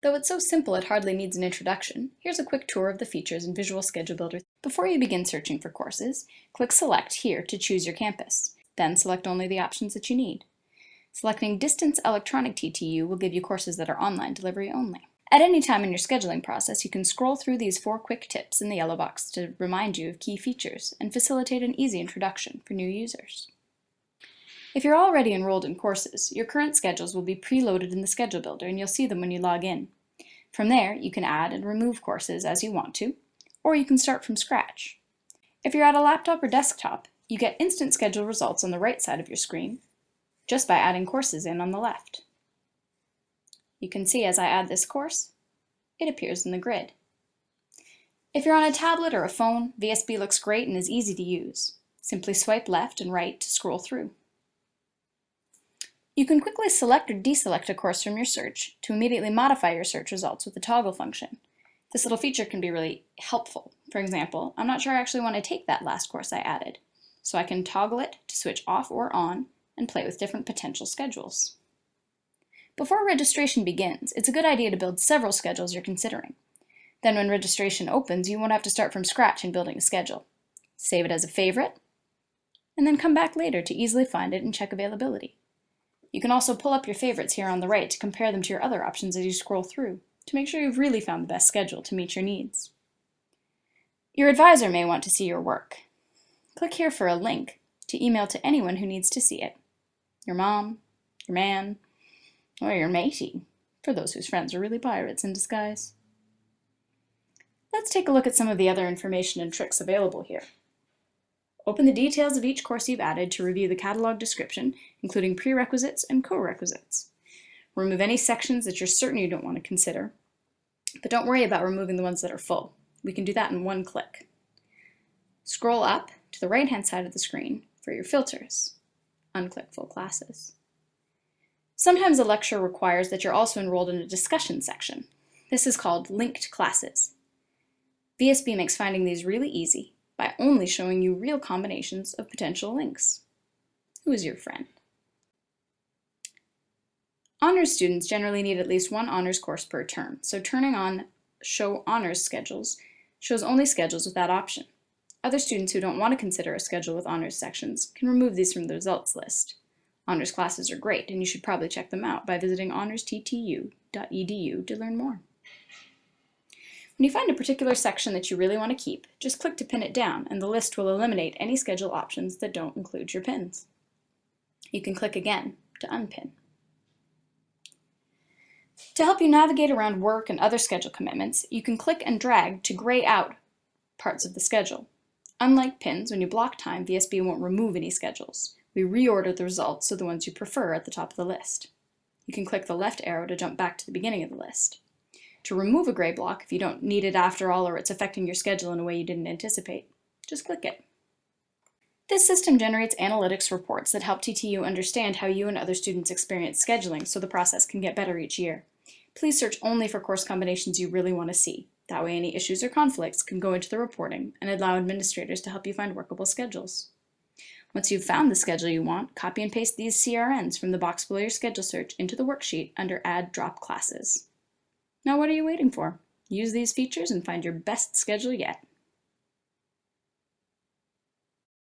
Though it's so simple it hardly needs an introduction, here's a quick tour of the features in Visual Schedule Builder. Before you begin searching for courses, click Select here to choose your campus. Then select only the options that you need. Selecting Distance Electronic TTU will give you courses that are online delivery only. At any time in your scheduling process, you can scroll through these 4 quick tips in the yellow box to remind you of key features and facilitate an easy introduction for new users. If you're already enrolled in courses, your current schedules will be preloaded in the Schedule Builder and you'll see them when you log in. From there, you can add and remove courses as you want to, or you can start from scratch. If you're at a laptop or desktop, you get instant schedule results on the right side of your screen just by adding courses in on the left. You can see as I add this course, it appears in the grid. If you're on a tablet or a phone, VSB looks great and is easy to use. Simply swipe left and right to scroll through. You can quickly select or deselect a course from your search to immediately modify your search results with the toggle function. This little feature can be really helpful. For example, I'm not sure I actually want to take that last course I added, so I can toggle it to switch off or on and play with different potential schedules. Before registration begins, it's a good idea to build several schedules you're considering. Then when registration opens, you won't have to start from scratch in building a schedule. Save it as a favorite, and then come back later to easily find it and check availability. You can also pull up your favorites here on the right to compare them to your other options as you scroll through, to make sure you've really found the best schedule to meet your needs. Your advisor may want to see your work. Click here for a link to email to anyone who needs to see it. Your mom, your man, or your matey, for those whose friends are really pirates in disguise. Let's take a look at some of the other information and tricks available here. Open the details of each course you've added to review the catalog description, including prerequisites and co-requisites. Remove any sections that you're certain you don't want to consider, but don't worry about removing the ones that are full. We can do that in one click. Scroll up to the right-hand side of the screen for your filters. Unclick full classes. Sometimes a lecture requires that you're also enrolled in a discussion section. This is called linked classes. VSB makes finding these really easy by only showing you real combinations of potential links. Who is your friend? Honors students generally need at least one honors course per term, so turning on Show Honors Schedules shows only schedules with that option. Other students who don't want to consider a schedule with honors sections can remove these from the results list. Honors classes are great, and you should probably check them out by visiting honorsttu.edu to learn more. When you find a particular section that you really want to keep, just click to pin it down, and the list will eliminate any schedule options that don't include your pins. You can click again to unpin. To help you navigate around work and other schedule commitments, you can click and drag to gray out parts of the schedule. Unlike pins, when you block time, VSB won't remove any schedules. We reorder the results so the ones you prefer are at the top of the list. You can click the left arrow to jump back to the beginning of the list. To remove a gray block, if you don't need it after all or it's affecting your schedule in a way you didn't anticipate, just click it. This system generates analytics reports that help TTU understand how you and other students experience scheduling so the process can get better each year. Please search only for course combinations you really want to see. That way any issues or conflicts can go into the reporting and allow administrators to help you find workable schedules. Once you've found the schedule you want, copy and paste these CRNs from the box below your schedule search into the worksheet under Add Drop Classes. Now what are you waiting for? Use these features and find your best schedule yet.